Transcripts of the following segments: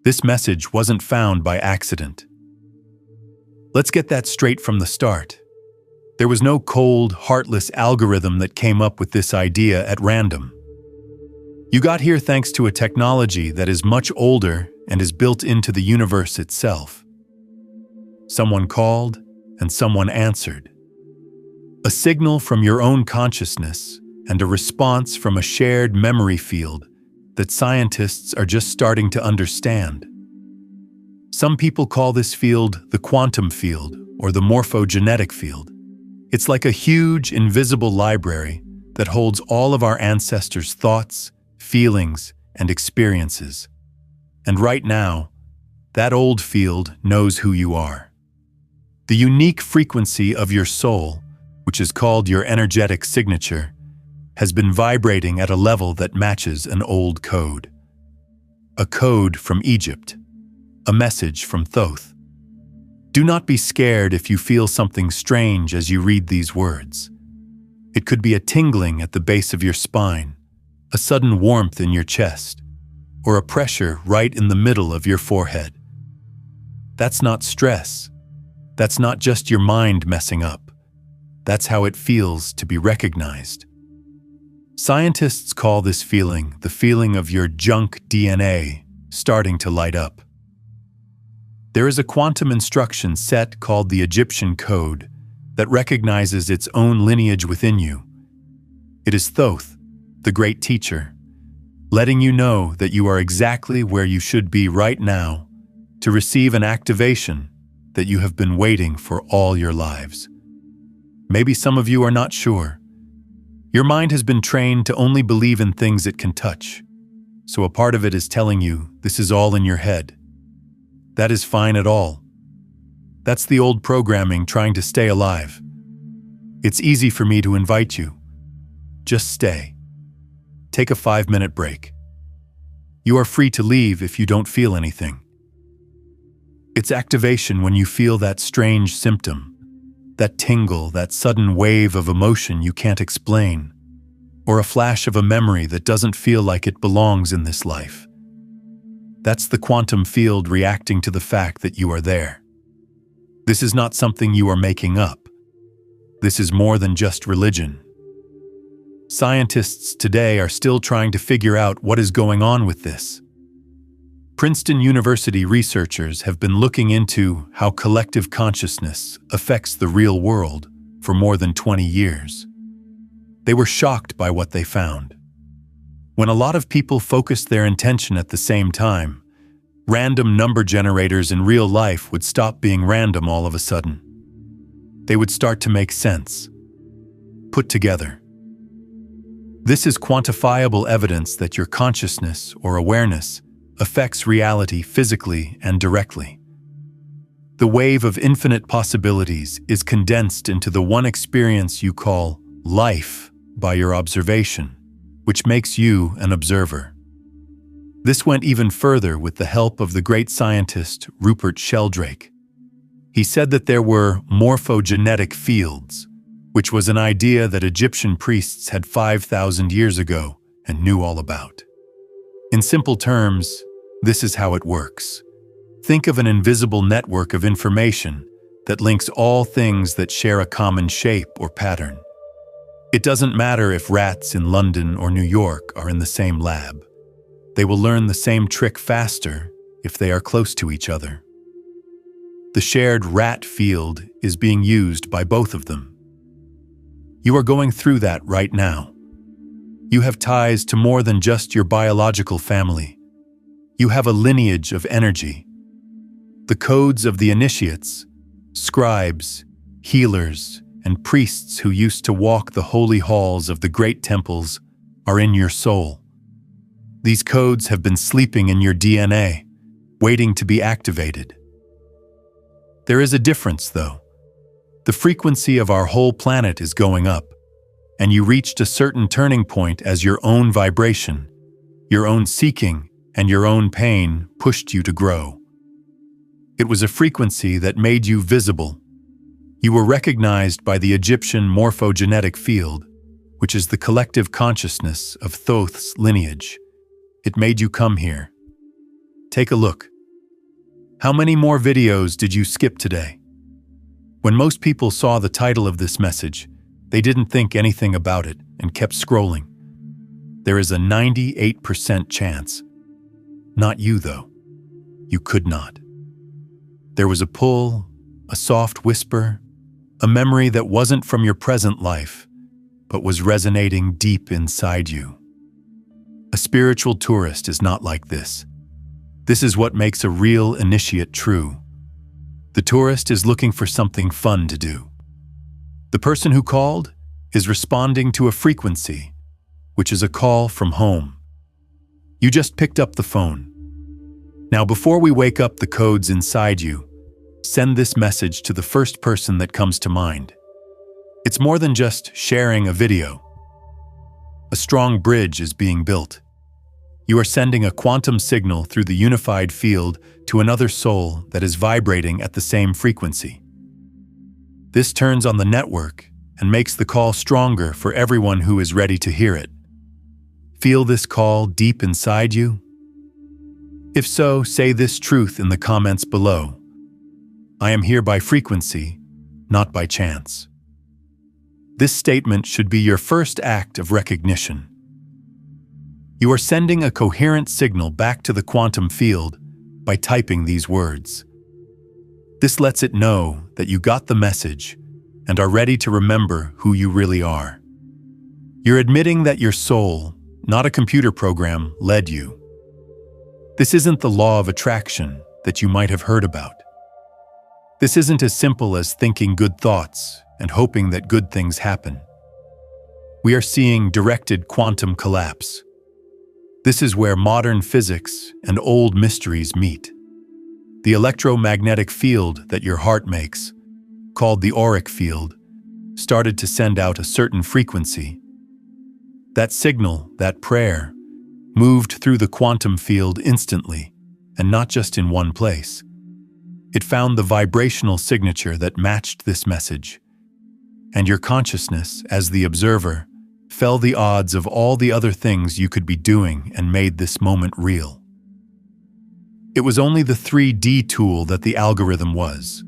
This message wasn't found by accident. Let's get that straight from the start. There was no cold, heartless algorithm that came up with this idea at random. You got here thanks to a technology that is much older and is built into the universe itself. Someone called and someone answered. A signal from your own consciousness and a response from a shared memory field that scientists are just starting to understand. Some people call this field the quantum field or the morphogenetic field. It's like a huge, invisible library that holds all of our ancestors' thoughts, feelings, and experiences. And right now, that old field knows who you are. The unique frequency of your soul, which is called your energetic signature, has been vibrating at a level that matches an old code. A code from Egypt. A message from Thoth. Do not be scared if you feel something strange as you read these words. It could be a tingling at the base of your spine, a sudden warmth in your chest, or a pressure right in the middle of your forehead. That's not stress. That's not just your mind messing up. That's how it feels to be recognized. Scientists call this feeling the feeling of your junk DNA starting to light up. There is a quantum instruction set called the Egyptian Code that recognizes its own lineage within you. It is Thoth, the great teacher, letting you know that you are exactly where you should be right now to receive an activation that you have been waiting for all your lives. Maybe some of you are not sure. Your mind has been trained to only believe in things it can touch, so a part of it is telling you this is all in your head. That is fine at all. That's the old programming trying to stay alive. It's easy for me to invite you. Just stay. Take a 5-minute break. You are free to leave if you don't feel anything. It's activation when you feel that strange symptom, that tingle, that sudden wave of emotion you can't explain, or a flash of a memory that doesn't feel like it belongs in this life. That's the quantum field reacting to the fact that you are there. This is not something you are making up. This is more than just religion. Scientists today are still trying to figure out what is going on with this. Princeton University researchers have been looking into how collective consciousness affects the real world for more than 20 years. They were shocked by what they found. When a lot of people focused their attention at the same time, random number generators in real life would stop being random all of a sudden. They would start to make sense, put together. This is quantifiable evidence that your consciousness or awareness affects reality physically and directly. The wave of infinite possibilities is condensed into the one experience you call life by your observation, which makes you an observer. This went even further with the help of the great scientist Rupert Sheldrake. He said that there were morphogenetic fields, which was an idea that Egyptian priests had 5,000 years ago and knew all about. In simple terms, this is how it works. Think of an invisible network of information that links all things that share a common shape or pattern. It doesn't matter if rats in London or New York are in the same lab. They will learn the same trick faster if they are close to each other. The shared rat field is being used by both of them. You are going through that right now. You have ties to more than just your biological family. You have a lineage of energy. The codes of the initiates, scribes, healers, and priests who used to walk the holy halls of the great temples are in your soul. These codes have been sleeping in your DNA, waiting to be activated. There is a difference, though. The frequency of our whole planet is going up, and you reached a certain turning point as your own vibration, your own seeking, and your own pain pushed you to grow. It was a frequency that made you visible. You were recognized by the Egyptian morphogenetic field, which is the collective consciousness of Thoth's lineage. It made you come here. Take a look. How many more videos did you skip today? When most people saw the title of this message, they didn't think anything about it and kept scrolling. There is a 98% chance. Not you, though. You could not. There was a pull, a soft whisper, a memory that wasn't from your present life, but was resonating deep inside you. A spiritual tourist is not like this. This is what makes a real initiate true. The tourist is looking for something fun to do. The person who called is responding to a frequency, which is a call from home. You just picked up the phone. Now, before we wake up the codes inside you, send this message to the first person that comes to mind. It's more than just sharing a video. A strong bridge is being built. You are sending a quantum signal through the unified field to another soul that is vibrating at the same frequency. This turns on the network and makes the call stronger for everyone who is ready to hear it. Feel this call deep inside you? If so, say this truth in the comments below. I am here by frequency, not by chance. This statement should be your first act of recognition. You are sending a coherent signal back to the quantum field by typing these words. This lets it know that you got the message and are ready to remember who you really are. You're admitting that your soul, not a computer program, led you. This isn't the law of attraction that you might have heard about. This isn't as simple as thinking good thoughts and hoping that good things happen. We are seeing directed quantum collapse. This is where modern physics and old mysteries meet. The electromagnetic field that your heart makes, called the auric field, started to send out a certain frequency. That signal, that prayer, moved through the quantum field instantly, and not just in one place. It found the vibrational signature that matched this message. And your consciousness, as the observer, fell the odds of all the other things you could be doing and made this moment real. It was only the 3D tool that the algorithm was.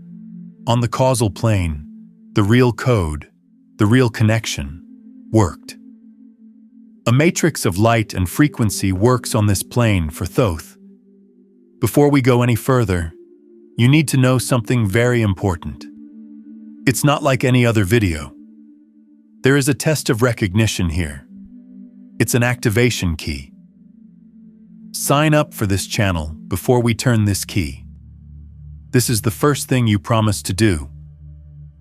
On the causal plane, the real code, the real connection, worked. A matrix of light and frequency works on this plane for Thoth. Before we go any further, you need to know something very important. It's not like any other video. There is a test of recognition here. It's an activation key. Sign up for this channel before we turn this key. This is the first thing you promise to do.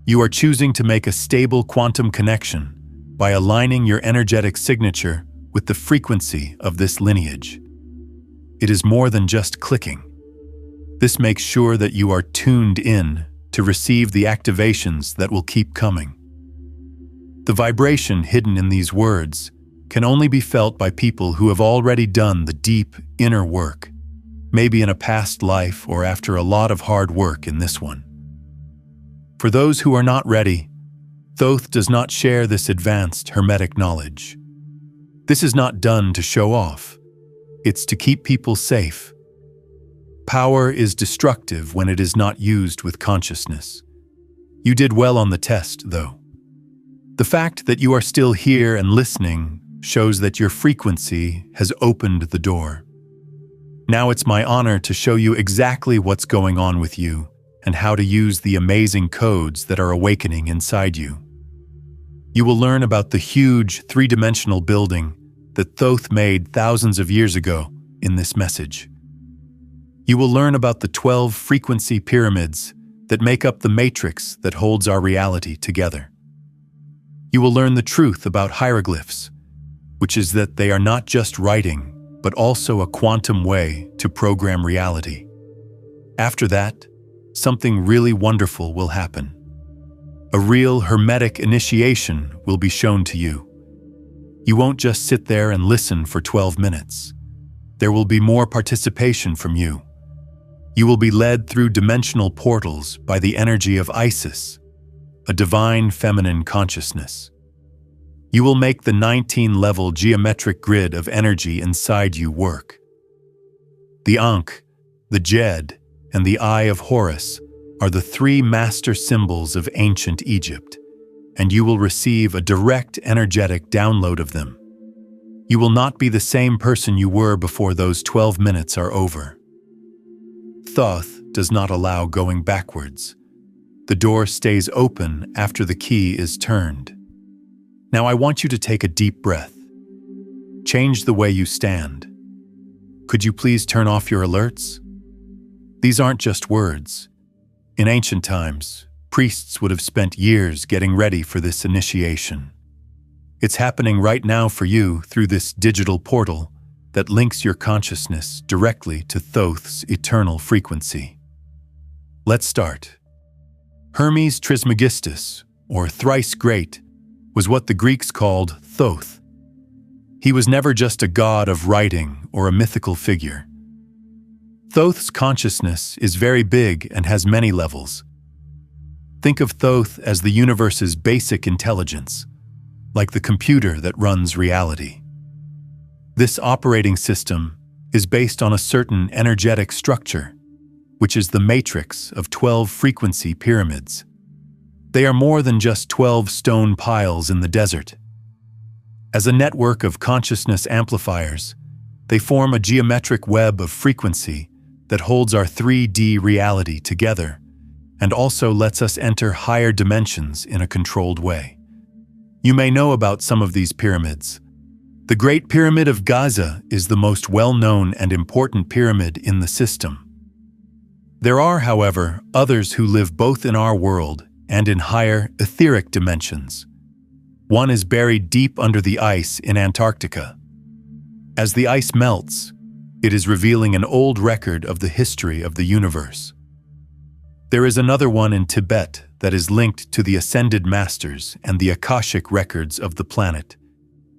You are choosing to make a stable quantum connection by aligning your energetic signature with the frequency of this lineage. It is more than just clicking. This makes sure that you are tuned in to receive the activations that will keep coming. The vibration hidden in these words can only be felt by people who have already done the deep inner work, maybe in a past life or after a lot of hard work in this one. For those who are not ready, Thoth does not share this advanced Hermetic knowledge. This is not done to show off. It's to keep people safe. Power is destructive when it is not used with consciousness. You did well on the test, though. The fact that you are still here and listening shows that your frequency has opened the door. Now it's my honor to show you exactly what's going on with you and how to use the amazing codes that are awakening inside you. You will learn about the huge three-dimensional building that Thoth made thousands of years ago in this message. You will learn about the 12 frequency pyramids that make up the matrix that holds our reality together. You will learn the truth about hieroglyphs, which is that they are not just writing, but also a quantum way to program reality. After that, something really wonderful will happen. A real Hermetic initiation will be shown to you. You won't just sit there and listen for 12 minutes. There will be more participation from you. You will be led through dimensional portals by the energy of Isis, a divine feminine consciousness. You will make the 19-level geometric grid of energy inside you work. The Ankh, the Jed, and the Eye of Horus are the three master symbols of ancient Egypt, and you will receive a direct energetic download of them. You will not be the same person you were before those 12 minutes are over. Thoth does not allow going backwards. The door stays open after the key is turned. Now I want you to take a deep breath. Change the way you stand. Could you please turn off your alerts? These aren't just words. In ancient times, priests would have spent years getting ready for this initiation. It's happening right now for you through this digital portal that links your consciousness directly to Thoth's eternal frequency. Let's start. Hermes Trismegistus, or thrice great, was what the Greeks called Thoth. He was never just a god of writing or a mythical figure. Thoth's consciousness is very big and has many levels. Think of Thoth as the universe's basic intelligence, like the computer that runs reality. This operating system is based on a certain energetic structure, which is the matrix of 12 frequency pyramids. They are more than just 12 stone piles in the desert. As a network of consciousness amplifiers, they form a geometric web of frequency that holds our 3D reality together and also lets us enter higher dimensions in a controlled way. You may know about some of these pyramids. The Great Pyramid of Giza is the most well-known and important pyramid in the system. There are, however, others who live both in our world and in higher, etheric dimensions. One is buried deep under the ice in Antarctica. As the ice melts, it is revealing an old record of the history of the universe. There is another one in Tibet that is linked to the Ascended Masters and the Akashic records of the planet,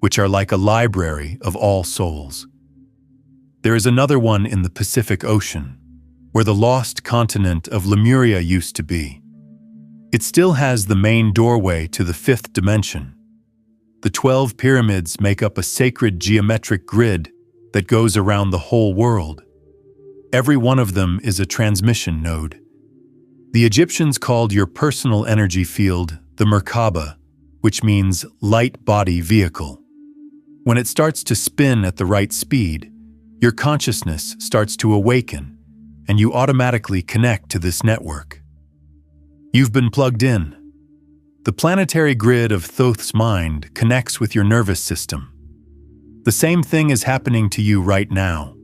which are like a library of all souls. There is another one in the Pacific Ocean, where the lost continent of Lemuria used to be. It still has the main doorway to the fifth dimension. The 12 pyramids make up a sacred geometric grid that goes around the whole world. Every one of them is a transmission node. The Egyptians called your personal energy field the Merkaba, which means light body vehicle. When it starts to spin at the right speed, your consciousness starts to awaken, and you automatically connect to this network. You've been plugged in. The planetary grid of Thoth's mind connects with your nervous system. The same thing is happening to you right now.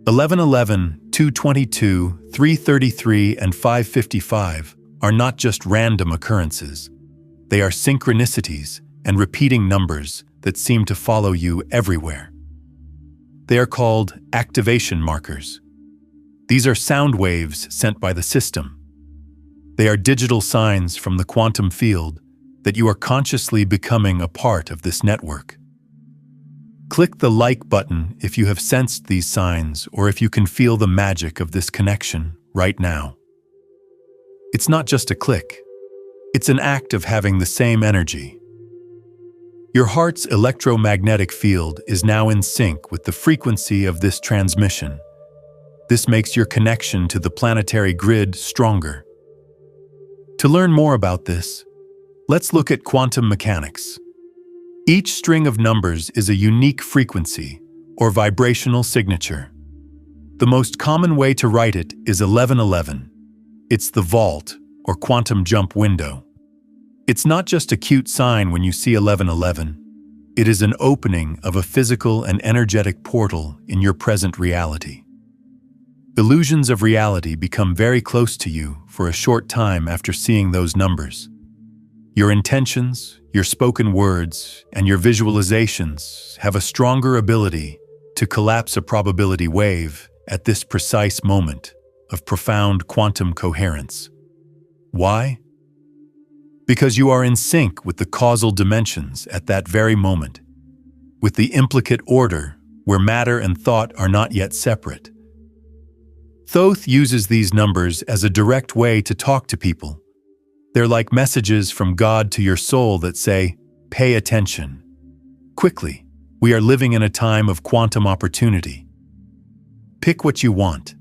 1111, 222, 333, and 555 are not just random occurrences. They are synchronicities and repeating numbers that seem to follow you everywhere. They are called activation markers. These are sound waves sent by the system. They are digital signs from the quantum field that you are consciously becoming a part of this network. Click the like button if you have sensed these signs or if you can feel the magic of this connection right now. It's not just a click. It's an act of having the same energy. Your heart's electromagnetic field is now in sync with the frequency of this transmission. This makes your connection to the planetary grid stronger. To learn more about this, let's look at quantum mechanics. Each string of numbers is a unique frequency or vibrational signature. The most common way to write it is 1111. It's the vault or quantum jump window. It's not just a cute sign when you see 1111. It is an opening of a physical and energetic portal in your present reality. Illusions of reality become very close to you for a short time after seeing those numbers. Your intentions, your spoken words, and your visualizations have a stronger ability to collapse a probability wave at this precise moment of profound quantum coherence. Why? Because you are in sync with the causal dimensions at that very moment, with the implicate order where matter and thought are not yet separate. Thoth uses these numbers as a direct way to talk to people. They're like messages from God to your soul that say, "Pay attention. Quickly, we are living in a time of quantum opportunity. Pick what you want.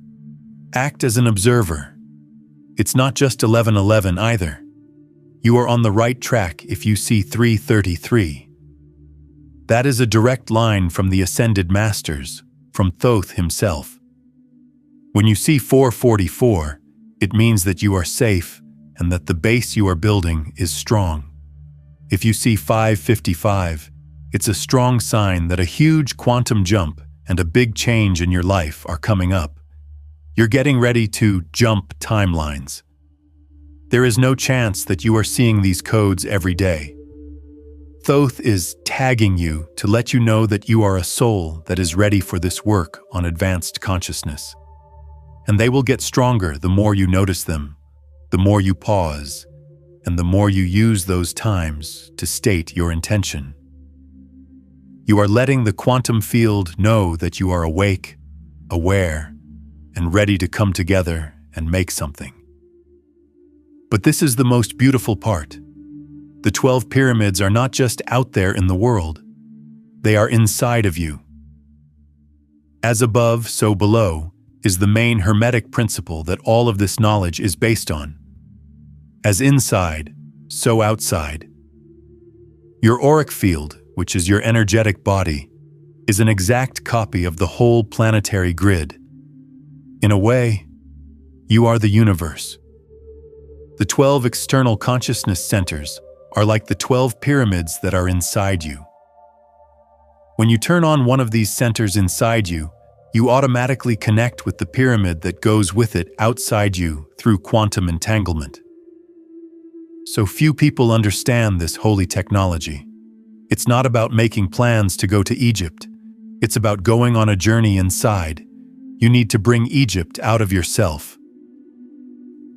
Act as an observer. It's not just 1111 either. You are on the right track if you see 333. That is a direct line from the Ascended Masters, from Thoth himself. When you see 444, it means that you are safe and that the base you are building is strong. If you see 555, it's a strong sign that a huge quantum jump and a big change in your life are coming up. You're getting ready to jump timelines. There is no chance that you are seeing these codes every day. Thoth is tagging you to let you know that you are a soul that is ready for this work on advanced consciousness. And they will get stronger the more you notice them, the more you pause, and the more you use those times to state your intention. You are letting the quantum field know that you are awake, aware, and ready to come together and make something. But this is the most beautiful part. The 12 pyramids are not just out there in the world. They are inside of you. As above, so below is the main Hermetic principle that all of this knowledge is based on. As inside, so outside. Your auric field, which is your energetic body, is an exact copy of the whole planetary grid. In a way, you are the universe. The 12 external consciousness centers are like the 12 pyramids that are inside you. When you turn on one of these centers inside you, you automatically connect with the pyramid that goes with it outside you through quantum entanglement. So few people understand this holy technology. It's not about making plans to go to Egypt. It's about going on a journey inside. You need to bring Egypt out of yourself.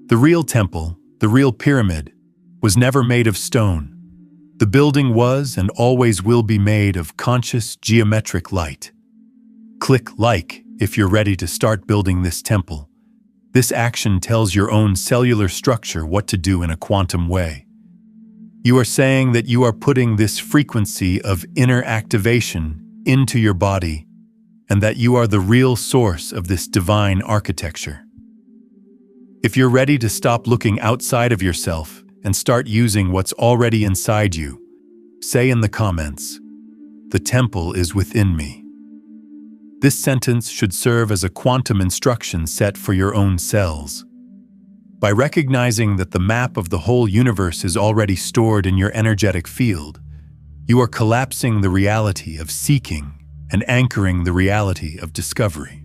The real temple, the real pyramid, was never made of stone. The building was and always will be made of conscious geometric light. Click like if you're ready to start building this temple. This action tells your own cellular structure what to do in a quantum way. You are saying that you are putting this frequency of inner activation into your body and that you are the real source of this divine architecture. If you're ready to stop looking outside of yourself and start using what's already inside you, say in the comments, "The temple is within me." This sentence should serve as a quantum instruction set for your own cells. By recognizing that the map of the whole universe is already stored in your energetic field, you are collapsing the reality of seeking and anchoring the reality of discovery.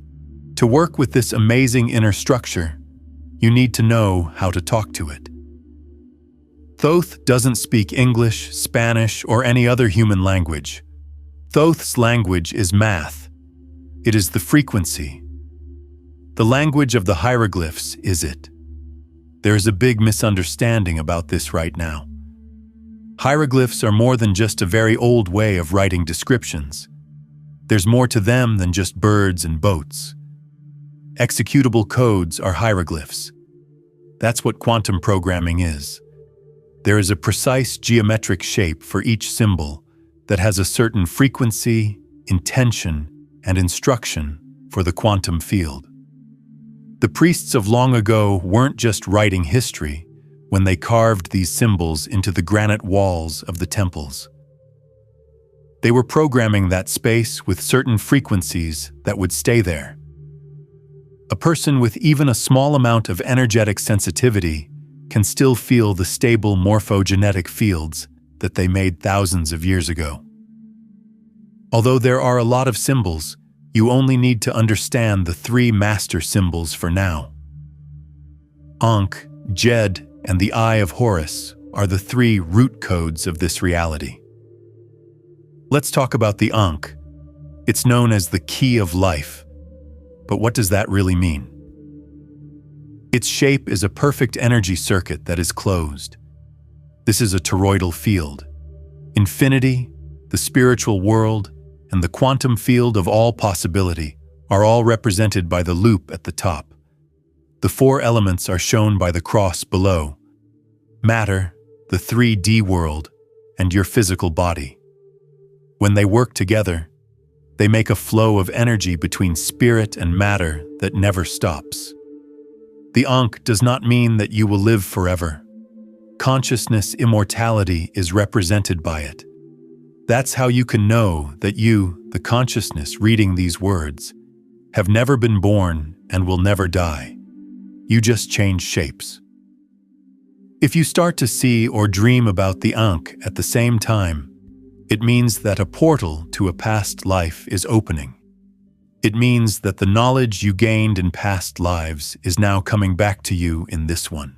To work with this amazing inner structure, you need to know how to talk to it. Thoth doesn't speak English, Spanish, or any other human language. Thoth's language is math. It is the frequency. The language of the hieroglyphs is it. There is a big misunderstanding about this right now. Hieroglyphs are more than just a very old way of writing descriptions. There's more to them than just birds and boats. Executable codes are hieroglyphs. That's what quantum programming is. There is a precise geometric shape for each symbol that has a certain frequency, intention, and instruction for the quantum field. The priests of long ago weren't just writing history when they carved these symbols into the granite walls of the temples. They were programming that space with certain frequencies that would stay there. A person with even a small amount of energetic sensitivity can still feel the stable morphogenetic fields that they made thousands of years ago. Although there are a lot of symbols, you only need to understand the 3 master symbols for now. Ankh, Jed, and the Eye of Horus are the 3 root codes of this reality. Let's talk about the Ankh. It's known as the key of life. But what does that really mean? Its shape is a perfect energy circuit that is closed. This is a toroidal field. Infinity, the spiritual world, and the quantum field of all possibility are all represented by the loop at the top. The 4 elements are shown by the cross below: matter, the 3D world, and your physical body. When they work together, they make a flow of energy between spirit and matter that never stops. The Ankh does not mean that you will live forever. Consciousness immortality is represented by it. That's how you can know that you, the consciousness reading these words, have never been born and will never die. You just change shapes. If you start to see or dream about the Ankh at the same time, it means that a portal to a past life is opening. It means that the knowledge you gained in past lives is now coming back to you in this one.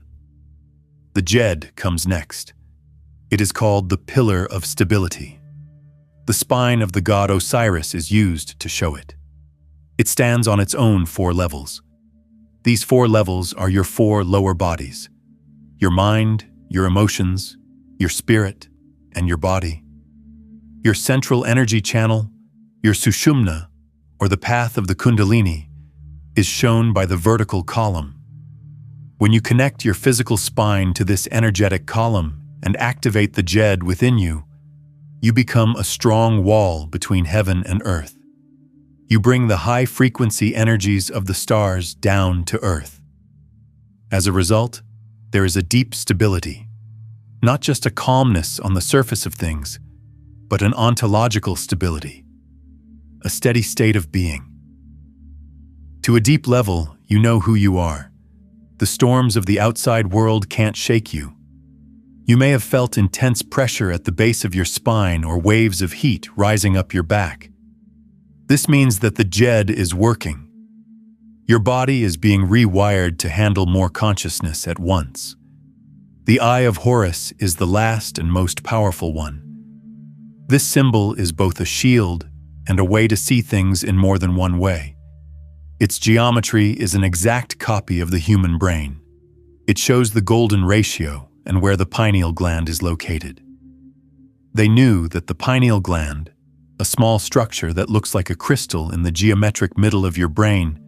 The Jed comes next. It is called the Pillar of Stability. The spine of the god Osiris is used to show it. It stands on its own 4 levels. These 4 levels are your 4 lower bodies: your mind, your emotions, your spirit, and your body. Your central energy channel, your Sushumna, or the path of the Kundalini, is shown by the vertical column. When you connect your physical spine to this energetic column and activate the Jed within you, you become a strong wall between heaven and earth. You bring the high-frequency energies of the stars down to earth. As a result, there is a deep stability, not just a calmness on the surface of things, but an ontological stability, a steady state of being. To a deep level, you know who you are. The storms of the outside world can't shake you. You may have felt intense pressure at the base of your spine or waves of heat rising up your back. This means that the Jed is working. Your body is being rewired to handle more consciousness at once. The Eye of Horus is the last and most powerful one. This symbol is both a shield and a way to see things in more than one way. Its geometry is an exact copy of the human brain. It shows the golden ratio and where the pineal gland is located. They knew that the pineal gland, a small structure that looks like a crystal in the geometric middle of your brain,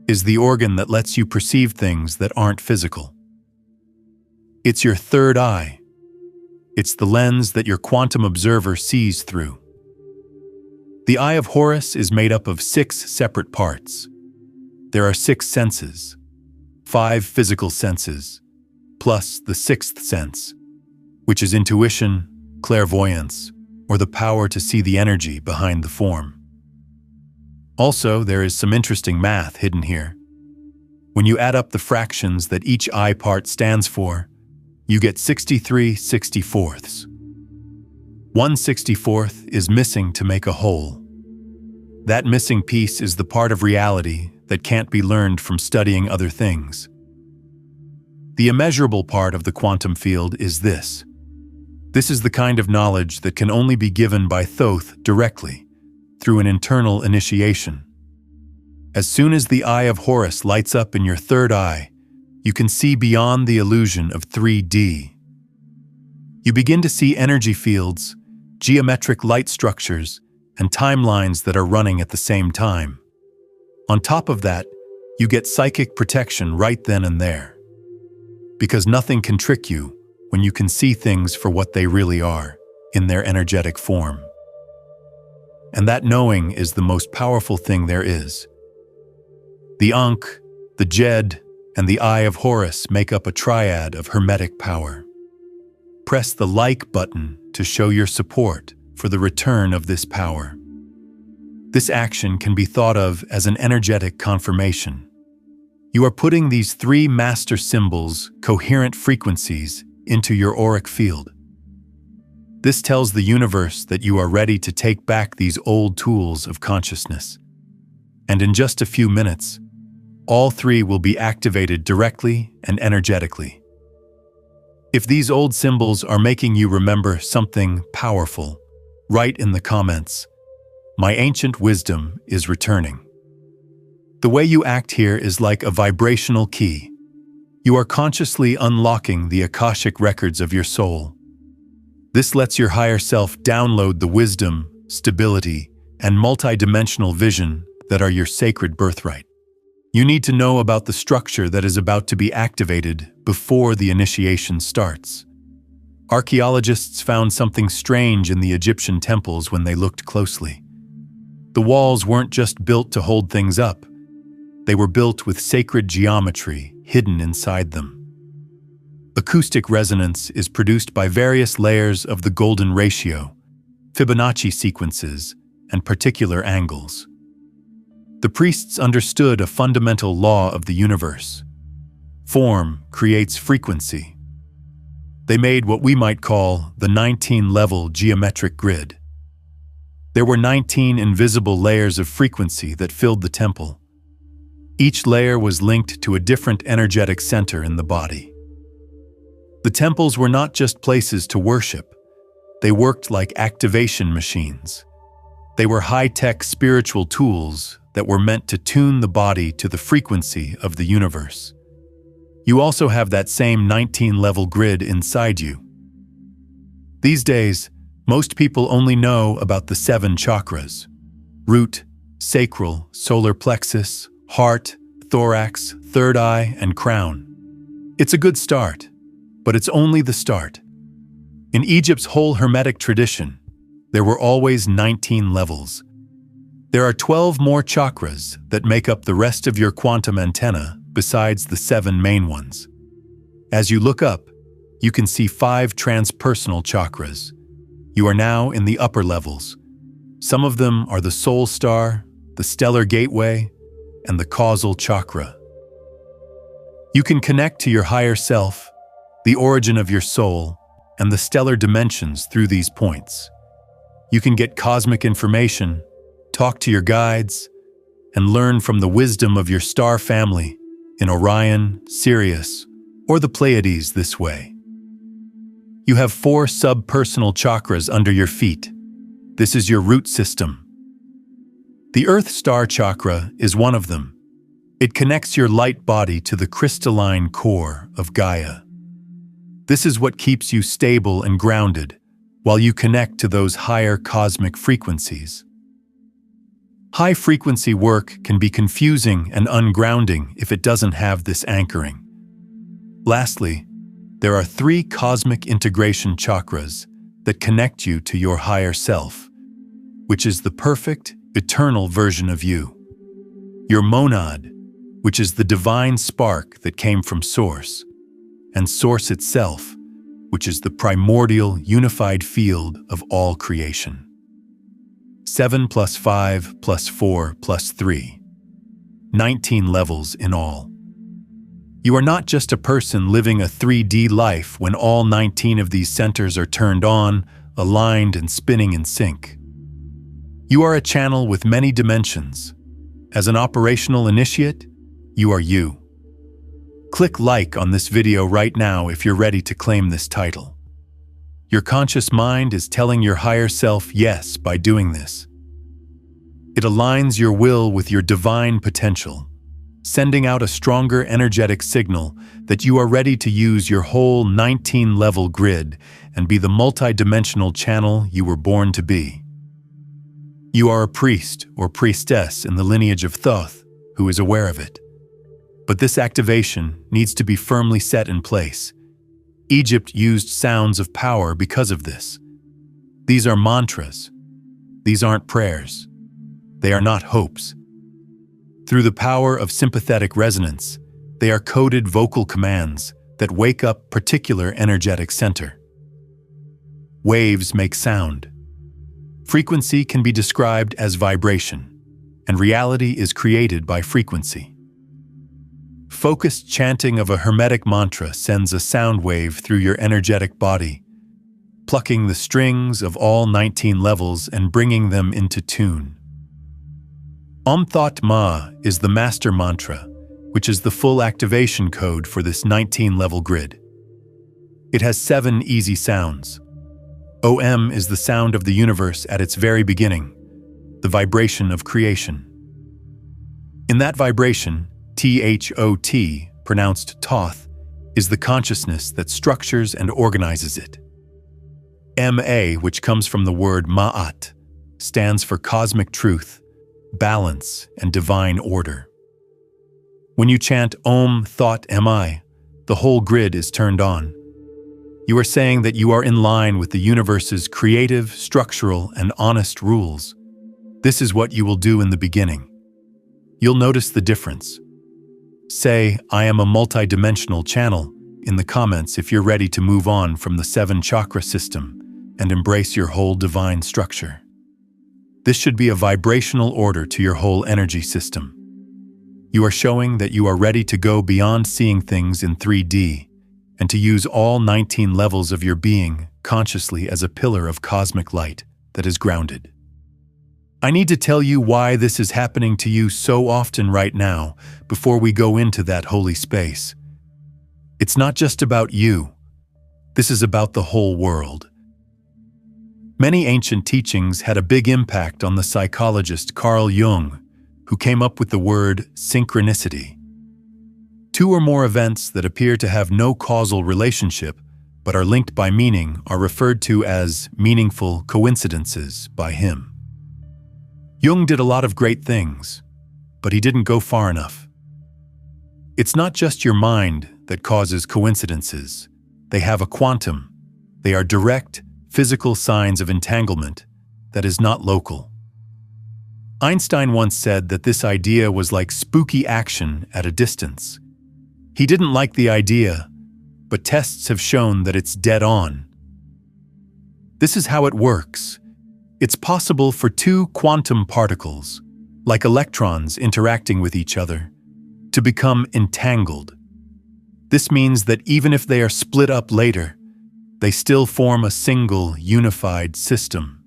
is the organ that lets you perceive things that aren't physical. It's your third eye. It's the lens that your quantum observer sees through. The Eye of Horus is made up of 6 separate parts. There are 6 senses, 5 physical senses, plus the 6th sense, which is intuition, clairvoyance, or the power to see the energy behind the form. Also, there is some interesting math hidden here. When you add up the fractions that each eye part stands for, you get 63 64ths. 1 64th is missing to make a whole. That missing piece is the part of reality that can't be learned from studying other things. The immeasurable part of the quantum field is this. This is the kind of knowledge that can only be given by Thoth directly, through an internal initiation. As soon as the Eye of Horus lights up in your third eye, you can see beyond the illusion of 3D. You begin to see energy fields, geometric light structures, and timelines that are running at the same time. On top of that, you get psychic protection right then and there. Because nothing can trick you when you can see things for what they really are, in their energetic form. And that knowing is the most powerful thing there is. The Ankh, the Jed, and the Eye of Horus make up a triad of Hermetic power. Press the like button to show your support for the return of this power. This action can be thought of as an energetic confirmation. You are putting these 3 master symbols, coherent frequencies, into your auric field. This tells the universe that you are ready to take back these old tools of consciousness. And in just a few minutes, all 3 will be activated directly and energetically. If these old symbols are making you remember something powerful, write in the comments, "My ancient wisdom is returning." The way you act here is like a vibrational key. You are consciously unlocking the Akashic records of your soul. This lets your higher self download the wisdom, stability, and multidimensional vision that are your sacred birthright. You need to know about the structure that is about to be activated before the initiation starts. Archaeologists found something strange in the Egyptian temples when they looked closely. The walls weren't just built to hold things up. They were built with sacred geometry hidden inside them. Acoustic resonance is produced by various layers of the golden ratio, Fibonacci sequences, and particular angles. The priests understood a fundamental law of the universe. Form creates frequency. They made what we might call the 19-level geometric grid. There were 19 invisible layers of frequency that filled the temple. Each layer was linked to a different energetic center in the body. The temples were not just places to worship. They worked like activation machines. They were high-tech spiritual tools that were meant to tune the body to the frequency of the universe. You also have that same 19-level grid inside you. These days, most people only know about the 7 chakras: root, sacral, solar plexus, heart, thorax, third eye, and crown. It's a good start, but it's only the start. In Egypt's whole Hermetic tradition, there were always 19 levels. There are 12 more chakras that make up the rest of your quantum antenna besides the 7 main ones. As you look up, you can see 5 transpersonal chakras. You are now in the upper levels. Some of them are the soul star, the stellar gateway, and the causal chakra. You can connect to your higher self, the origin of your soul, and the stellar dimensions through these points. You can get cosmic information, talk to your guides, and learn from the wisdom of your star family in Orion, Sirius, or the Pleiades this way. You have 4 subpersonal chakras under your feet. This is your root system. The Earth Star Chakra is one of them. It connects your light body to the crystalline core of Gaia. This is what keeps you stable and grounded while you connect to those higher cosmic frequencies. High-frequency work can be confusing and ungrounding if it doesn't have this anchoring. Lastly, there are 3 cosmic integration chakras that connect you to your higher self, which is the perfect, eternal version of you. Your monad, which is the divine spark that came from Source, and Source itself, which is the primordial, unified field of all creation. 7 plus 5 plus 4 plus 3. 19 levels in all. You are not just a person living a 3D life when all 19 of these centers are turned on, aligned, and spinning in sync. You are a channel with many dimensions. As an operational initiate, you are you. Click like on this video right now if you're ready to claim this title. Your conscious mind is telling your higher self yes by doing this. It aligns your will with your divine potential, sending out a stronger energetic signal that you are ready to use your whole 19-level grid and be the multidimensional channel you were born to be. You are a priest or priestess in the lineage of Thoth who is aware of it. But this activation needs to be firmly set in place. Egypt used sounds of power because of this. These are mantras. These aren't prayers. They are not hopes. Through the power of sympathetic resonance, they are coded vocal commands that wake up particular energetic center. Waves make sound. Frequency can be described as vibration, and reality is created by frequency. Focused chanting of a Hermetic mantra sends a sound wave through your energetic body, plucking the strings of all 19 levels and bringing them into tune. Om Thoth Ma is the master mantra, which is the full activation code for this 19-level grid. It has 7 easy sounds. OM is the sound of the universe at its very beginning, the vibration of creation. In that vibration, THOT, pronounced Thoth, is the consciousness that structures and organizes it. MA, which comes from the word Ma'at, stands for cosmic truth, balance, and divine order. When you chant Om Thoth Mi, the whole grid is turned on. You are saying that you are in line with the universe's creative, structural, and honest rules. This is what you will do in the beginning. You'll notice the difference. Say, "I am a multidimensional channel," in the comments if you're ready to move on from the 7-chakra system and embrace your whole divine structure. This should be a vibrational order to your whole energy system. You are showing that you are ready to go beyond seeing things in 3D and to use all 19 levels of your being consciously as a pillar of cosmic light that is grounded. I need to tell you why this is happening to you so often right now before we go into that holy space. It's not just about you. This is about the whole world. Many ancient teachings had a big impact on the psychologist Carl Jung, who came up with the word synchronicity. 2 or more events that appear to have no causal relationship but are linked by meaning are referred to as meaningful coincidences by him. Jung did a lot of great things, but he didn't go far enough. It's not just your mind that causes coincidences. They have a quantum. They are direct, physical signs of entanglement that is not local. Einstein once said that this idea was like spooky action at a distance. He didn't like the idea, but tests have shown that it's dead on. This is how it works. It's possible for 2 quantum particles, like electrons interacting with each other, to become entangled. This means that even if they are split up later, they still form a single, unified system.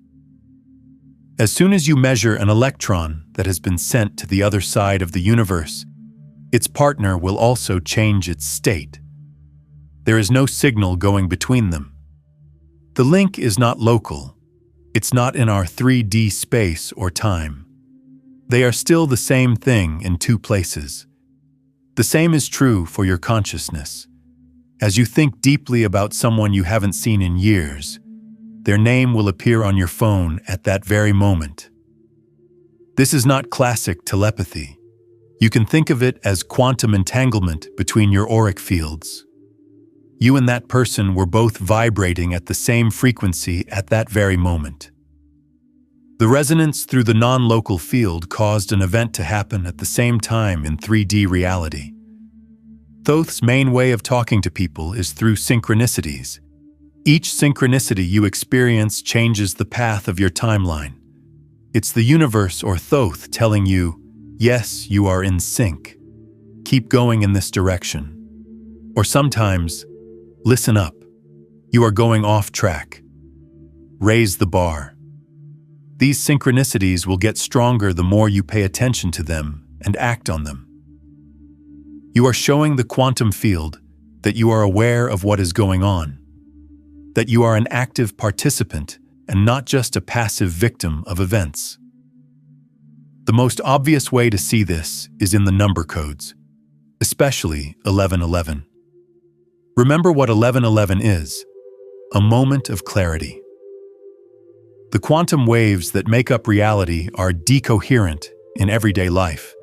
As soon as you measure an electron that has been sent to the other side of the universe, its partner will also change its state. There is no signal going between them. The link is not local. It's not in our 3D space or time. They are still the same thing in 2 places. The same is true for your consciousness. As you think deeply about someone you haven't seen in years, their name will appear on your phone at that very moment. This is not classic telepathy. You can think of it as quantum entanglement between your auric fields. You and that person were both vibrating at the same frequency at that very moment. The resonance through the non-local field caused an event to happen at the same time in 3D reality. Thoth's main way of talking to people is through synchronicities. Each synchronicity you experience changes the path of your timeline. It's the universe or Thoth telling you, yes, you are in sync. Keep going in this direction. Or sometimes, listen up. You are going off track. Raise the bar. These synchronicities will get stronger the more you pay attention to them and act on them. You are showing the quantum field that you are aware of what is going on, that you are an active participant and not just a passive victim of events. The most obvious way to see this is in the number codes, especially 1111. Remember what 1111 is: a moment of clarity. The quantum waves that make up reality are decoherent in everyday life.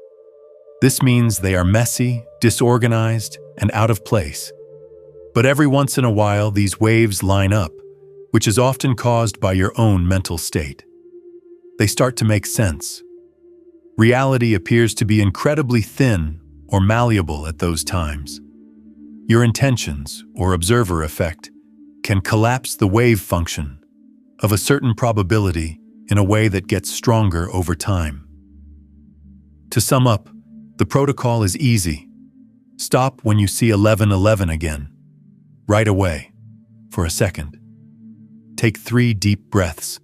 This means they are messy, disorganized, and out of place. But every once in a while, these waves line up, which is often caused by your own mental state. They start to make sense. Reality appears to be incredibly thin or malleable at those times. Your intentions, or observer effect, can collapse the wave function of a certain probability in a way that gets stronger over time. To sum up, the protocol is easy. Stop when you see 1111 again. Right away, for a second. Take 3 deep breaths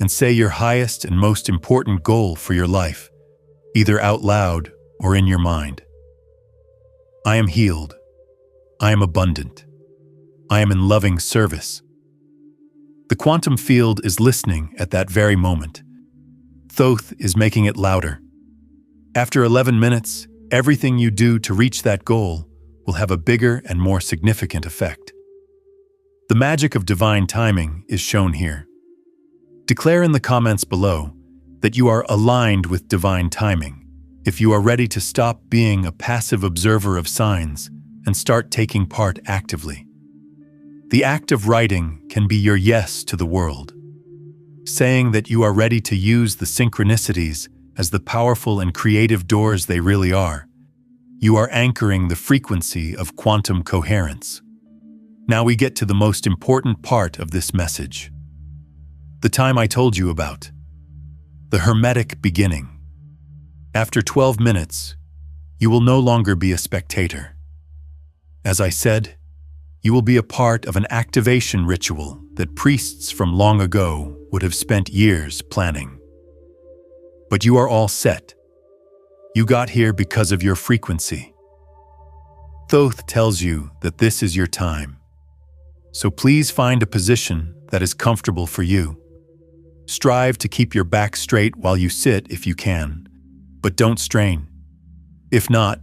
and say your highest and most important goal for your life, either out loud or in your mind. I am healed. I am abundant. I am in loving service. The quantum field is listening at that very moment. Thoth is making it louder. After 11 minutes, everything you do to reach that goal will have a bigger and more significant effect. The magic of divine timing is shown here. Declare in the comments below that you are aligned with divine timing, if you are ready to stop being a passive observer of signs and start taking part actively. The act of writing can be your yes to the world, saying that you are ready to use the synchronicities as the powerful and creative doors they really are, You are anchoring the frequency of quantum coherence. Now we get to the most important part of this message. The time I told you about. The Hermetic beginning. After 12 minutes, you will no longer be a spectator. As I said, you will be a part of an activation ritual that priests from long ago would have spent years planning. But you are all set. You got here because of your frequency. Thoth tells you that this is your time. So please find a position that is comfortable for you. Strive to keep your back straight while you sit if you can, but don't strain. If not,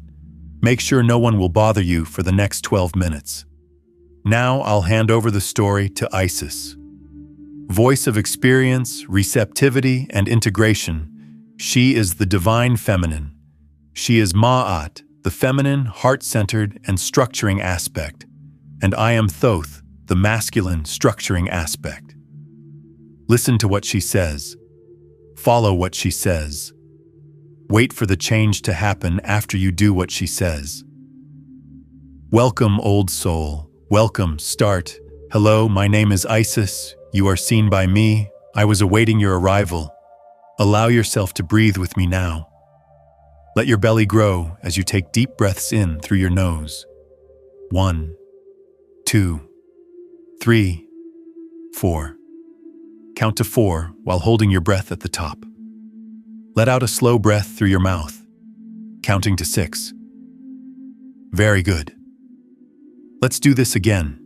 make sure no one will bother you for the next 12 minutes. Now I'll hand over the story to Isis. Voice of experience, receptivity, and integration, she is the divine feminine. She is Ma'at, the feminine, heart-centered, and structuring aspect, and I am Thoth, the masculine, structuring aspect. Listen to what she says. Follow what she says. Wait for the change to happen after you do what she says. Welcome, old soul. Welcome, start. Hello, my name is Isis. You are seen by me. I was awaiting your arrival. Allow yourself to breathe with me now. Let your belly grow as you take deep breaths in through your nose. 1, 2, 3, 4. Count to 4 while holding your breath at the top. Let out a slow breath through your mouth, counting to 6. Very good. Let's do this again.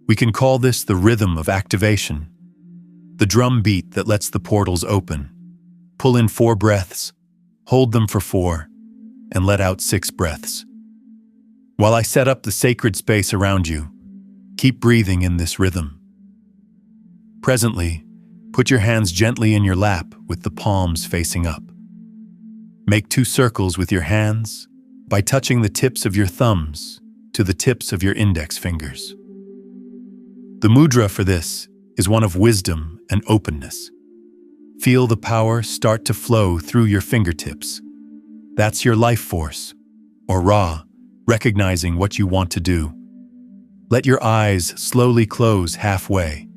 We can call this the rhythm of activation, the drum beat that lets the portals open. Pull in 4 breaths, hold them for 4, and let out 6 breaths. While I set up the sacred space around you, keep breathing in this rhythm. Presently, put your hands gently in your lap with the palms facing up. Make 2 circles with your hands by touching the tips of your thumbs to the tips of your index fingers. The mudra for this is one of wisdom and openness. Feel the power start to flow through your fingertips. That's your life force, or Ra, recognizing what you want to do. Let your eyes slowly close halfway.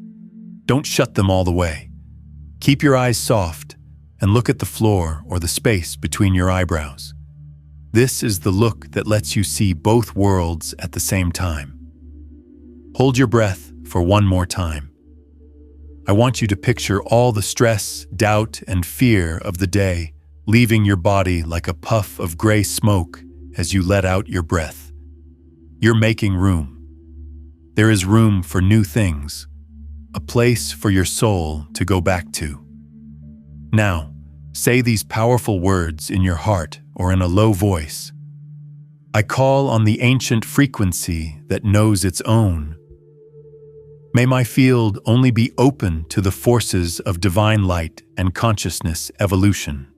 Don't shut them all the way. Keep your eyes soft and look at the floor or the space between your eyebrows. This is the look that lets you see both worlds at the same time. Hold your breath for one more time. I want you to picture all the stress, doubt, and fear of the day leaving your body like a puff of gray smoke as you let out your breath. You're making room. There is room for new things, a place for your soul to go back to. Now, say these powerful words in your heart or in a low voice. I call on the ancient frequency that knows its own. May my field only be open to the forces of divine light and consciousness evolution.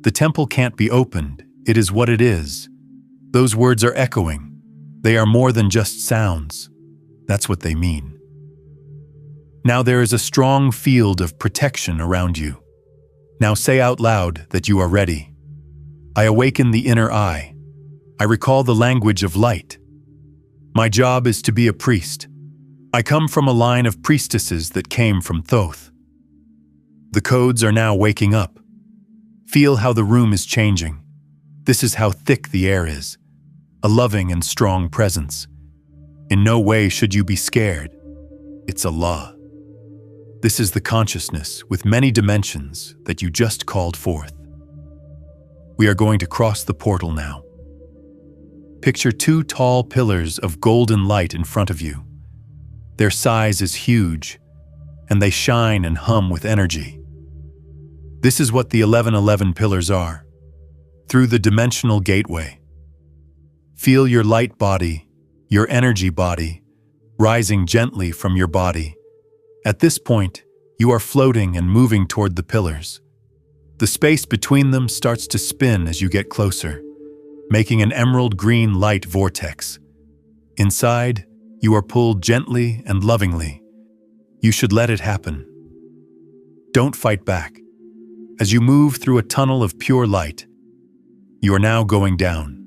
The temple can't be opened, it is what it is. Those words are echoing. They are more than just sounds. That's what they mean. Now there is a strong field of protection around you. Now say out loud that you are ready. I awaken the inner eye. I recall the language of light. My job is to be a priest. I come from a line of priestesses that came from Thoth. The codes are now waking up. Feel how the room is changing. This is how thick the air is. A loving and strong presence. In no way should you be scared. It's Allah. This is the consciousness with many dimensions that you just called forth. We are going to cross the portal now. Picture 2 tall pillars of golden light in front of you. Their size is huge, and they shine and hum with energy. This is what the 1111 pillars are. Through the dimensional gateway. Feel your light body, your energy body, rising gently from your body. At this point, you are floating and moving toward the pillars. The space between them starts to spin as you get closer, making an emerald green light vortex. Inside, you are pulled gently and lovingly. You should let it happen. Don't fight back. As you move through a tunnel of pure light, You are now going down.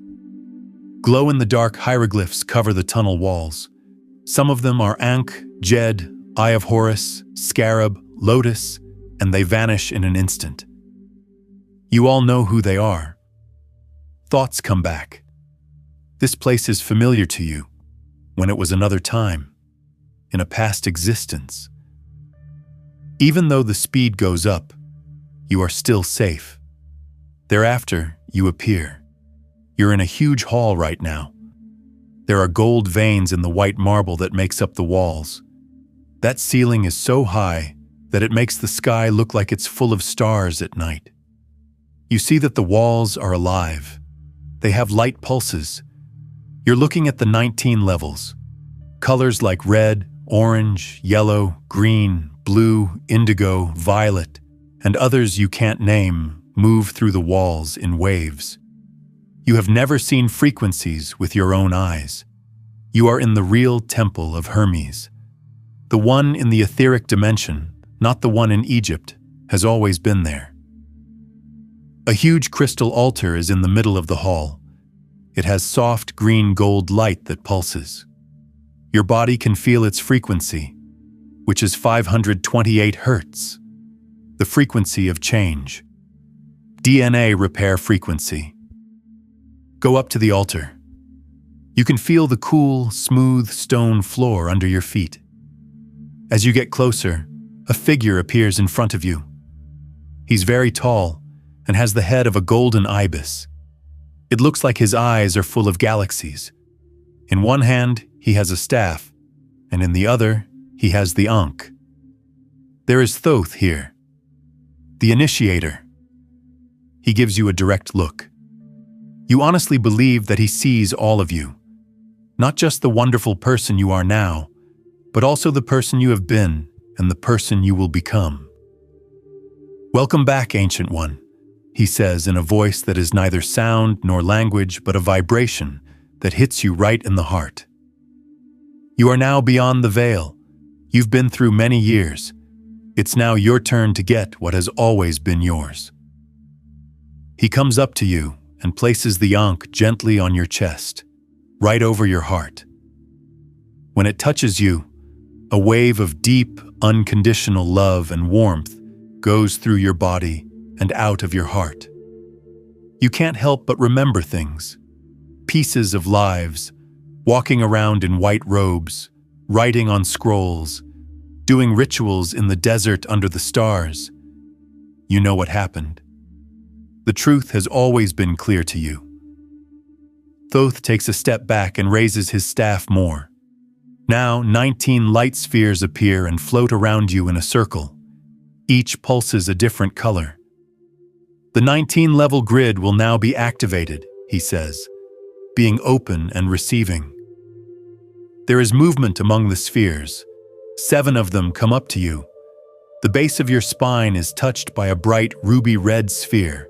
Glow-in-the-dark hieroglyphs cover the tunnel walls. Some of them are Ankh, Jed, Eye of Horus, Scarab, Lotus, and they vanish in an instant. You all know who they are. Thoughts come back. This place is familiar to you, when it was another time, in a past existence. Even though the speed goes up, you are still safe. Thereafter, you appear. You're in a huge hall right now. There are gold veins in the white marble that makes up the walls. That ceiling is so high that it makes the sky look like it's full of stars at night. You see that the walls are alive. They have light pulses. You're looking at the 19 levels. Colors like red, orange, yellow, green, blue, indigo, violet, and others you can't name move through the walls in waves. You have never seen frequencies with your own eyes. You are in the real temple of Hermes. The one in the etheric dimension, not the one in Egypt, has always been there. A huge crystal altar is in the middle of the hall. It has soft green gold light that pulses. Your body can feel its frequency, which is 528 hertz, the frequency of change. DNA repair frequency. Go up to the altar. You can feel the cool, smooth stone floor under your feet. As you get closer, a figure appears in front of you. He's very tall and has the head of a golden ibis. It looks like his eyes are full of galaxies. In one hand, he has a staff, and in the other, he has the Ankh. There is Thoth here, the initiator. He gives you a direct look. You honestly believe that he sees all of you, not just the wonderful person you are now, but also the person you have been and the person you will become. "Welcome back, Ancient One," he says in a voice that is neither sound nor language, but a vibration that hits you right in the heart. You are now beyond the veil. You've been through many years. It's now your turn to get what has always been yours. He comes up to you and places the Ankh gently on your chest, right over your heart. When it touches you, a wave of deep, unconditional love and warmth goes through your body and out of your heart. You can't help but remember things, pieces of lives, walking around in white robes, writing on scrolls, doing rituals in the desert under the stars. You know what happened. The truth has always been clear to you. Thoth takes a step back and raises his staff more. Now 19 light spheres appear and float around you in a circle. Each pulses a different color. The 19-level grid will now be activated, he says, being open and receiving. There is movement among the spheres. 7 of them come up to you. The base of your spine is touched by a bright ruby-red sphere.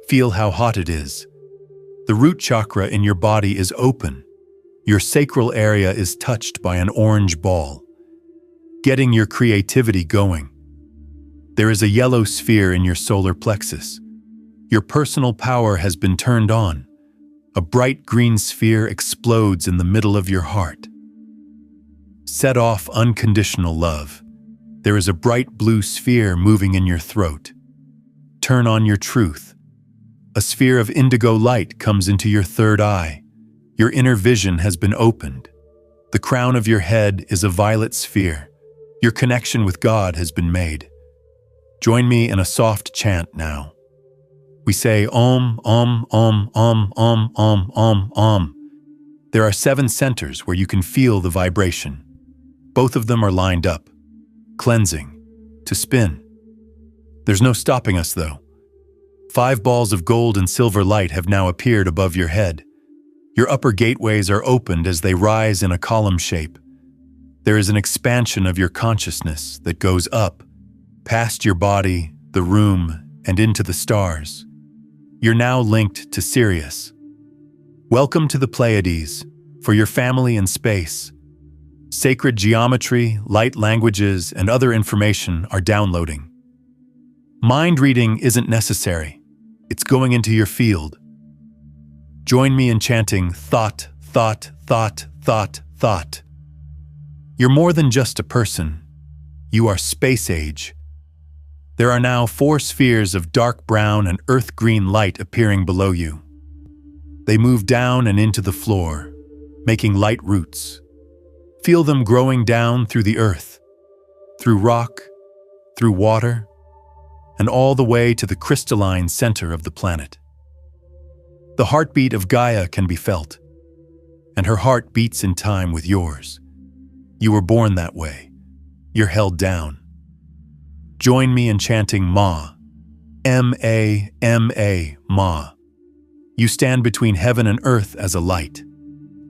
Feel how hot it is. The root chakra in your body is open. Your sacral area is touched by an orange ball, getting your creativity going. There is a yellow sphere in your solar plexus. Your personal power has been turned on. A bright green sphere explodes in the middle of your heart. Set off unconditional love. There is a bright blue sphere moving in your throat. Turn on your truth. A sphere of indigo light comes into your third eye. Your inner vision has been opened. The crown of your head is a violet sphere. Your connection with God has been made. Join me in a soft chant now. We say Om, Om, Om, Om, Om, Om, Om, Om. There are 7 centers where you can feel the vibration. Both of them are lined up, cleansing, to spin. There's no stopping us, though. 5 balls of gold and silver light have now appeared above your head. Your upper gateways are opened as they rise in a column shape. There is an expansion of your consciousness that goes up, past your body, the room, and into the stars. You're now linked to Sirius. Welcome to the Pleiades, for your family in space. Sacred geometry, light languages, and other information are downloading. Mind reading isn't necessary. It's going into your field, Join me in chanting Thoth, Thoth, Thoth, Thoth, Thoth. You're more than just a person. You are space age. There are now 4 spheres of dark brown and earth green light appearing below you. They move down and into the floor, making light roots. Feel them growing down through the earth, through rock, through water, and all the way to the crystalline center of the planet. The heartbeat of Gaia can be felt, and her heart beats in time with yours. You were born that way. You're held down. Join me in chanting Ma, M-A, Ma. You stand between heaven and earth as a light.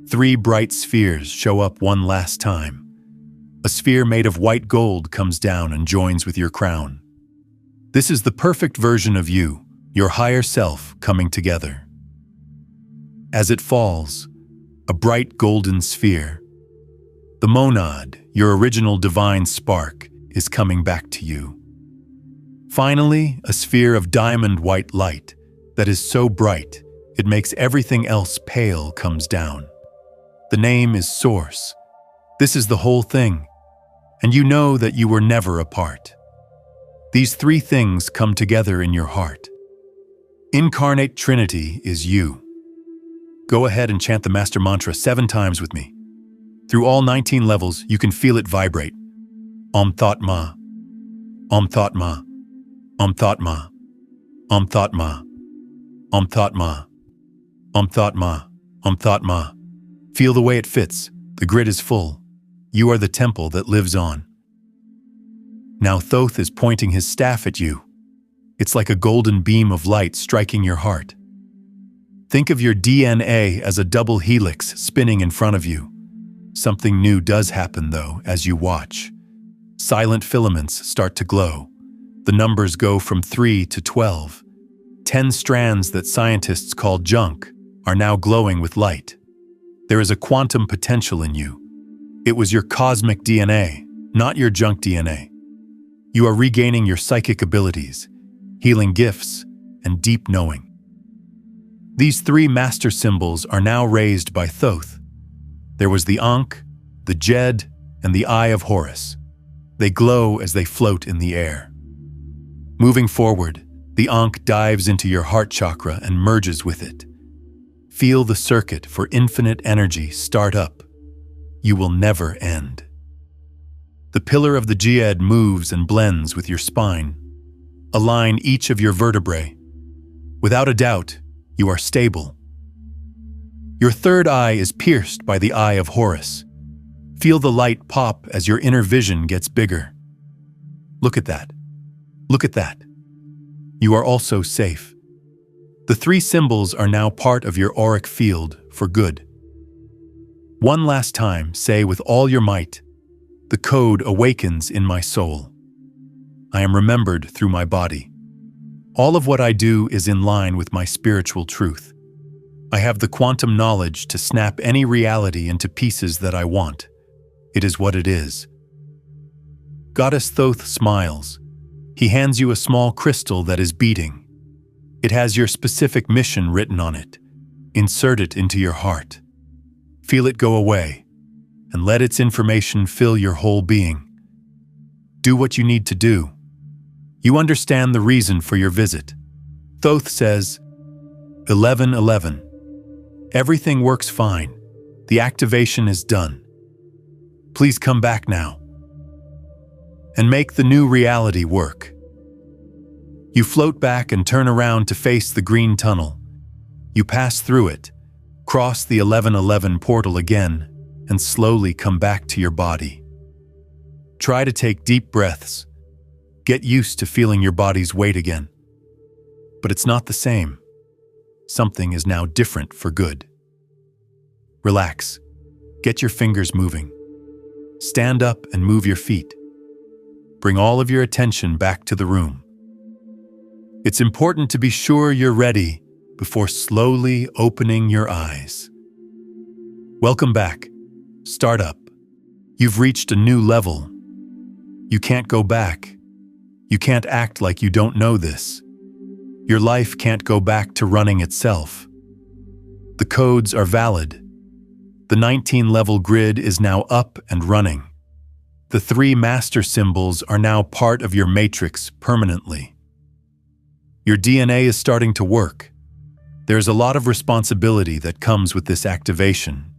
3 bright spheres show up one last time. A sphere made of white gold comes down and joins with your crown. This is the perfect version of you, your higher self, coming together. As it falls, a bright golden sphere, the monad, your original divine spark, is coming back to you. Finally, a sphere of diamond white light that is so bright it makes everything else pale comes down. The name is Source. This is the whole thing, and you know that you were never apart. These 3 things come together in your heart. Incarnate Trinity is you. Go ahead and chant the Master Mantra 7 times with me. Through all 19 levels, you can feel it vibrate. Om Thoth Ma. Om Thoth Ma. Om Thoth Ma. Om Thoth Ma. Om Thoth Ma. Om Thoth Ma. Om Thoth Ma. Feel the way it fits. The grid is full. You are the temple that lives on. Now Thoth is pointing his staff at you. It's like a golden beam of light striking your heart. Think of your DNA as a double helix spinning in front of you. Something new does happen, though, as you watch. Silent filaments start to glow. The numbers go from 3 to 12. 10 strands that scientists call junk are now glowing with light. There is a quantum potential in you. It was your cosmic DNA, not your junk DNA. You are regaining your psychic abilities, healing gifts, and deep knowing. These 3 master symbols are now raised by Thoth. There was the Ankh, the Jed, and the Eye of Horus. They glow as they float in the air. Moving forward, the Ankh dives into your heart chakra and merges with it. Feel the circuit for infinite energy start up. You will never end. The pillar of the Jed moves and blends with your spine. Align each of your vertebrae. Without a doubt, you are stable. Your 3rd eye is pierced by the Eye of Horus. Feel the light pop as your inner vision gets bigger. Look at that. Look at that. You are also safe. The 3 symbols are now part of your auric field for good. One last time, say with all your might, the code awakens in my soul. I am remembered through my body. All of what I do is in line with my spiritual truth. I have the quantum knowledge to snap any reality into pieces that I want. It is what it is. Goddess Thoth smiles. He hands you a small crystal that is beating. It has your specific mission written on it. Insert it into your heart. Feel it go away, and let its information fill your whole being. Do what you need to do. You understand the reason for your visit. Thoth says, 1111. Everything works fine. The activation is done. Please come back now. And make the new reality work. You float back and turn around to face the green tunnel. You pass through it, cross the 1111 portal again, and slowly come back to your body. Try to take deep breaths. Get used to feeling your body's weight again. But it's not the same. Something is now different for good. Relax. Get your fingers moving. Stand up and move your feet. Bring all of your attention back to the room. It's important to be sure you're ready before slowly opening your eyes. Welcome back. Start up. You've reached a new level. You can't go back. You can't act like you don't know this. Your life can't go back to running itself. The codes are valid. The 19-level grid is now up and running. The 3 master symbols are now part of your matrix permanently. Your DNA is starting to work. There's a lot of responsibility that comes with this activation.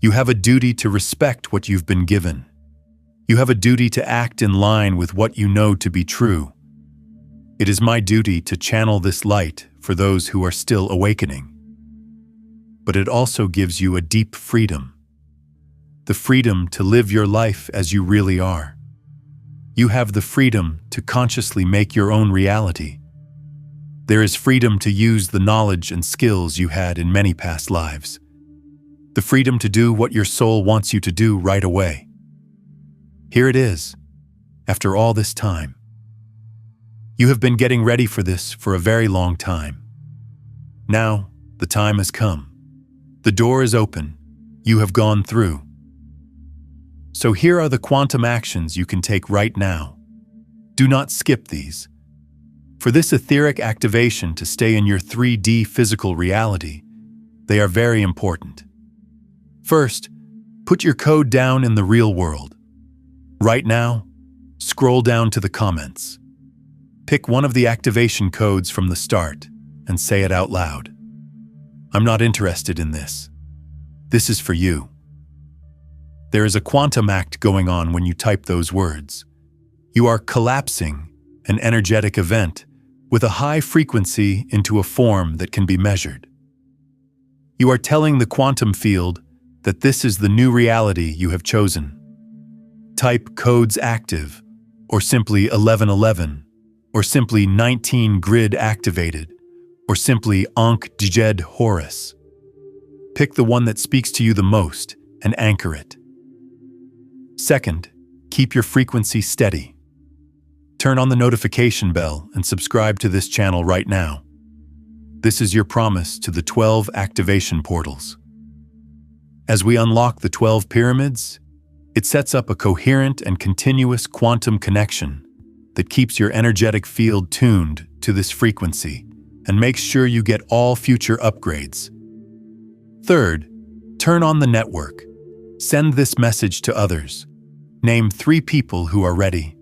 You have a duty to respect what you've been given. You have a duty to act in line with what you know to be true. It is my duty to channel this light for those who are still awakening. But it also gives you a deep freedom. The freedom to live your life as you really are. You have the freedom to consciously make your own reality. There is freedom to use the knowledge and skills you had in many past lives. The freedom to do what your soul wants you to do right away. Here it is, after all this time. You have been getting ready for this for a very long time. Now, the time has come. The door is open. You have gone through. So here are the quantum actions you can take right now. Do not skip these. For this etheric activation to stay in your 3D physical reality, they are very important. First, put your code down in the real world. Right now, scroll down to the comments. Pick one of the activation codes from the start and say it out loud. I'm not interested in this. This is for you. There is a quantum act going on when you type those words. You are collapsing an energetic event with a high frequency into a form that can be measured. You are telling the quantum field that this is the new reality you have chosen. Type codes active, or simply 1111, or simply 19 grid activated, or simply Ankh Djed Horus. Pick the one that speaks to you the most and anchor it. Second, keep your frequency steady. Turn on the notification bell and subscribe to this channel right now. This is your promise to the 12 activation portals. As we unlock the 12 pyramids, it sets up a coherent and continuous quantum connection that keeps your energetic field tuned to this frequency and makes sure you get all future upgrades. Third, turn on the network. Send this message to others. Name 3 people who are ready.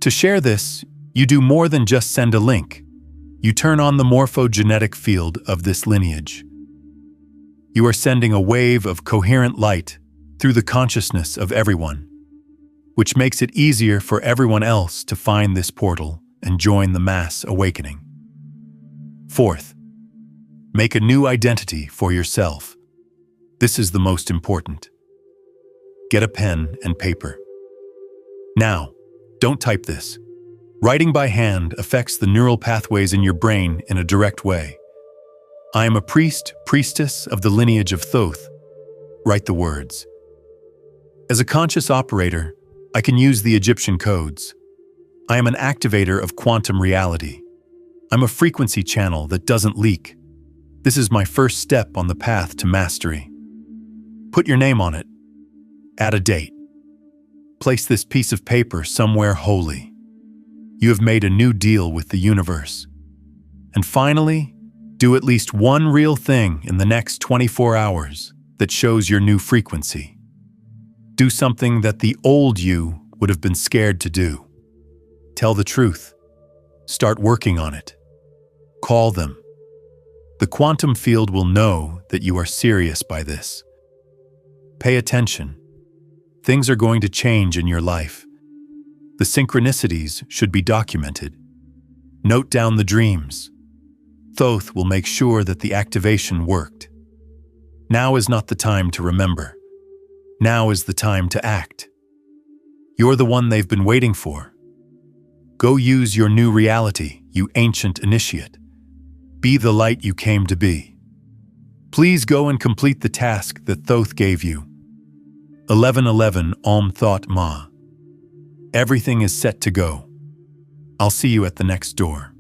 To share this, you do more than just send a link. You turn on the morphogenetic field of this lineage. You are sending a wave of coherent light through the consciousness of everyone, which makes it easier for everyone else to find this portal and join the mass awakening. Fourth, make a new identity for yourself. This is the most important. Get a pen and paper. Now, don't type this. Writing by hand affects the neural pathways in your brain in a direct way. I am a priest, priestess of the lineage of Thoth. Write the words. As a conscious operator, I can use the Egyptian codes. I am an activator of quantum reality. I'm a frequency channel that doesn't leak. This is my first step on the path to mastery. Put your name on it. Add a date. Place this piece of paper somewhere holy. You have made a new deal with the universe. And finally, do at least one real thing in the next 24 hours that shows your new frequency. Do something that the old you would have been scared to do. Tell the truth. Start working on it. Call them. The quantum field will know that you are serious by this. Pay attention. Things are going to change in your life. The synchronicities should be documented. Note down the dreams. Thoth will make sure that the activation worked. Now is not the time to remember. Now is the time to act. You're the one they've been waiting for. Go use your new reality, you ancient initiate. Be the light you came to be. Please go and complete the task that Thoth gave you. 1111 Om Thot Ma. Everything is set to go. I'll see you at the next door.